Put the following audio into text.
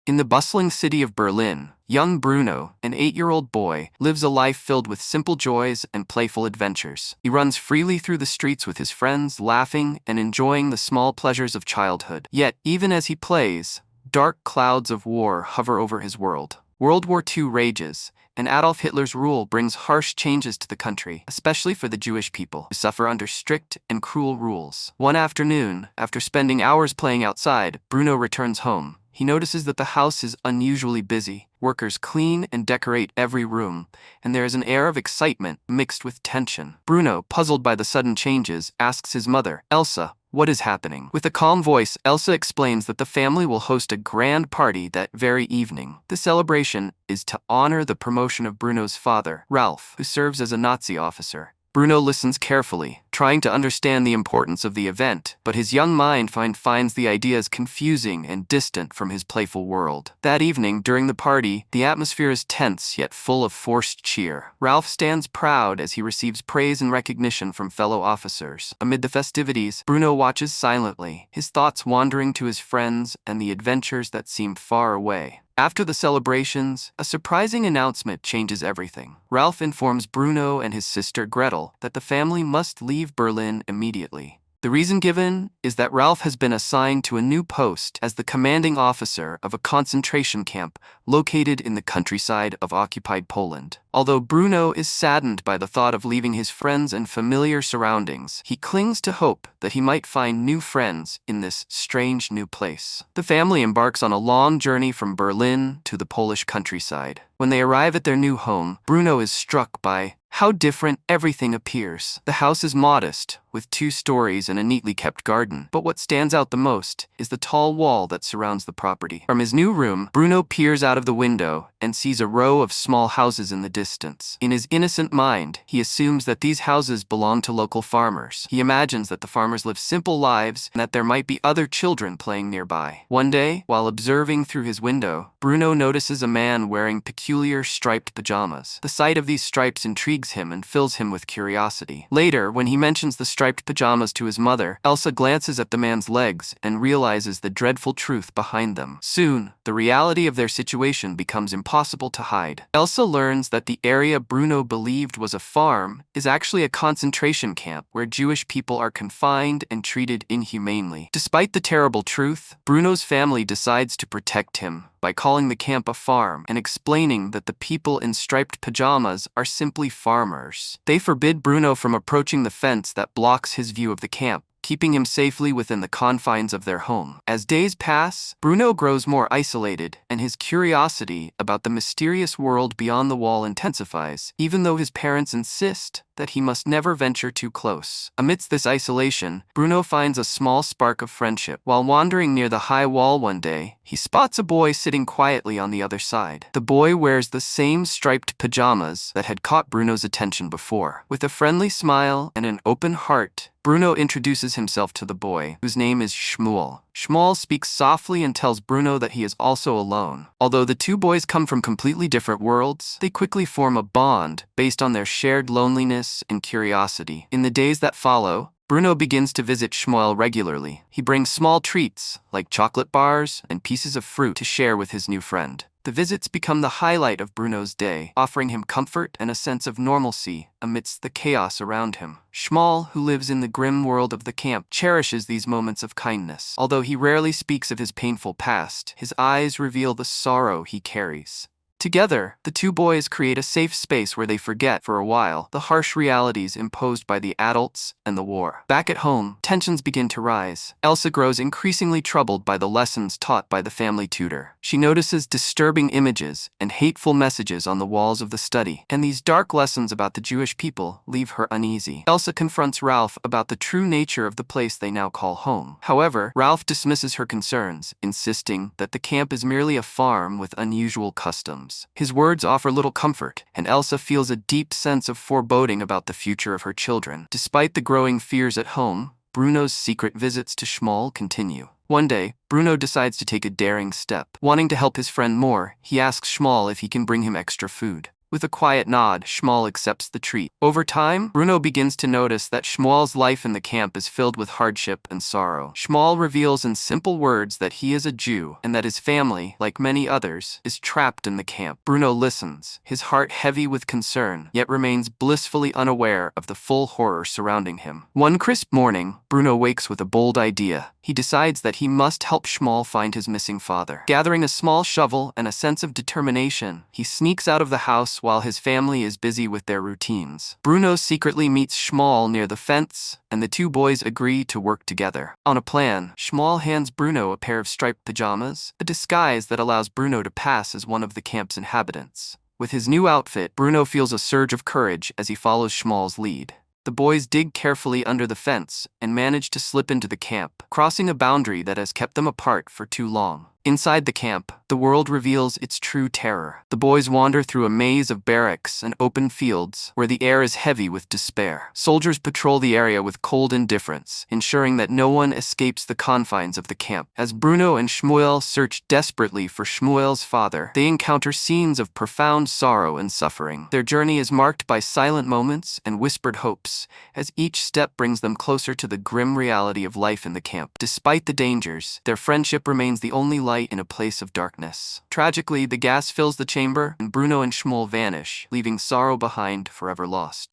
In the bustling city of Berlin, young Bruno, an 8-year-old boy, lives a life filled with simple joys and playful adventures. He runs freely through the streets with his friends, laughing and enjoying the small pleasures of childhood. Yet, even as he plays, dark clouds of war hover over his world. World War II rages, and Adolf Hitler's rule brings harsh changes to the country, especially for the Jewish people, who suffer under strict and cruel rules. One afternoon, after spending hours playing outside, Bruno returns home. He notices that the house is unusually busy. Workers clean and decorate every room, and there is an air of excitement mixed with tension. Bruno, puzzled by the sudden changes, asks his mother, Elsa, what is happening? With a calm voice, Elsa explains that the family will host a grand party that very evening. The celebration is to honor the promotion of Bruno's father, Ralph, who serves as a Nazi officer. Bruno listens carefully, trying to understand the importance of the event, but his young mind finds the ideas confusing and distant from his playful world. That evening, during the party, the atmosphere is tense yet full of forced cheer. Ralph stands proud as he receives praise and recognition from fellow officers. Amid the festivities, Bruno watches silently, his thoughts wandering to his friends and the adventures that seem far away. After the celebrations, a surprising announcement changes everything. Ralph informs Bruno and his sister Gretel that the family must leave Berlin immediately. The reason given is that Ralph has been assigned to a new post as the commanding officer of a concentration camp located in the countryside of occupied Poland. Although Bruno is saddened by the thought of leaving his friends and familiar surroundings, he clings to hope that he might find new friends in this strange new place. The family embarks on a long journey from Berlin to the Polish countryside. When they arrive at their new home, Bruno is struck by how different everything appears. The house is modest, with 2 stories and a neatly kept garden, but what stands out the most is the tall wall that surrounds the property. From his new room, Bruno peers out of the window and sees a row of small houses in the distance. In his innocent mind, he assumes that these houses belong to local farmers. He imagines that the farmers live simple lives and that there might be other children playing nearby. One day, while observing through his window, Bruno notices a man wearing peculiar striped pajamas. The sight of these stripes intrigues him and fills him with curiosity. Later, when he mentions the striped pajamas to his mother, Elsa glances at the man's legs and realizes the dreadful truth behind them. Soon, the reality of their situation becomes impossible to hide. Elsa learns that the area Bruno believed was a farm is actually a concentration camp where Jewish people are confined and treated inhumanely. Despite the terrible truth, Bruno's family decides to protect him by calling the camp a farm and explaining that the people in striped pajamas are simply farmers. They forbid Bruno from approaching the fence that blocks his view of the camp, keeping him safely within the confines of their home. As days pass, Bruno grows more isolated, and his curiosity about the mysterious world beyond the wall intensifies, even though his parents insist that he must never venture too close. Amidst this isolation, Bruno finds a small spark of friendship. While wandering near the high wall one day, he spots a boy sitting quietly on the other side. The boy wears the same striped pajamas that had caught Bruno's attention before. With a friendly smile and an open heart, Bruno introduces himself to the boy, whose name is Shmuel. Shmuel speaks softly and tells Bruno that he is also alone. Although the 2 boys come from completely different worlds, they quickly form a bond based on their shared loneliness and curiosity. In the days that follow, Bruno begins to visit Shmuel regularly. He brings small treats, like chocolate bars and pieces of fruit, to share with his new friend. The visits become the highlight of Bruno's day, offering him comfort and a sense of normalcy amidst the chaos around him. Shmuel, who lives in the grim world of the camp, cherishes these moments of kindness. Although he rarely speaks of his painful past, his eyes reveal the sorrow he carries. Together, the 2 boys create a safe space where they forget, for a while, the harsh realities imposed by the adults and the war. Back at home, tensions begin to rise. Elsa grows increasingly troubled by the lessons taught by the family tutor. She notices disturbing images and hateful messages on the walls of the study, and these dark lessons about the Jewish people leave her uneasy. Elsa confronts Ralph about the true nature of the place they now call home. However, Ralph dismisses her concerns, insisting that the camp is merely a farm with unusual customs. His words offer little comfort, and Elsa feels a deep sense of foreboding about the future of her children. Despite the growing fears at home, Bruno's secret visits to Shmuel continue. One day, Bruno decides to take a daring step. Wanting to help his friend more, he asks Shmuel if he can bring him extra food. With a quiet nod, Shmuel accepts the treat. Over time, Bruno begins to notice that Shmuel's life in the camp is filled with hardship and sorrow. Shmuel reveals in simple words that he is a Jew and that his family, like many others, is trapped in the camp. Bruno listens, his heart heavy with concern, yet remains blissfully unaware of the full horror surrounding him. One crisp morning, Bruno wakes with a bold idea. He decides that he must help Shmuel find his missing father. Gathering a small shovel and a sense of determination, he sneaks out of the house while his family is busy with their routines. Bruno secretly meets Shmuel near the fence, and the two boys agree to work together. On a plan, Shmuel hands Bruno a pair of striped pajamas, a disguise that allows Bruno to pass as one of the camp's inhabitants. With his new outfit, Bruno feels a surge of courage as he follows Shmuel's lead. The boys dig carefully under the fence and manage to slip into the camp, crossing a boundary that has kept them apart for too long. Inside the camp, the world reveals its true terror. The boys wander through a maze of barracks and open fields where the air is heavy with despair. Soldiers patrol the area with cold indifference, ensuring that no one escapes the confines of the camp. As Bruno and Shmuel search desperately for Shmuel's father, they encounter scenes of profound sorrow and suffering. Their journey is marked by silent moments and whispered hopes, as each step brings them closer to the grim reality of life in the camp. Despite the dangers, their friendship remains the only light in a place of darkness. Tragically, the gas fills the chamber, and Bruno and Shmuel vanish, leaving sorrow behind, forever lost.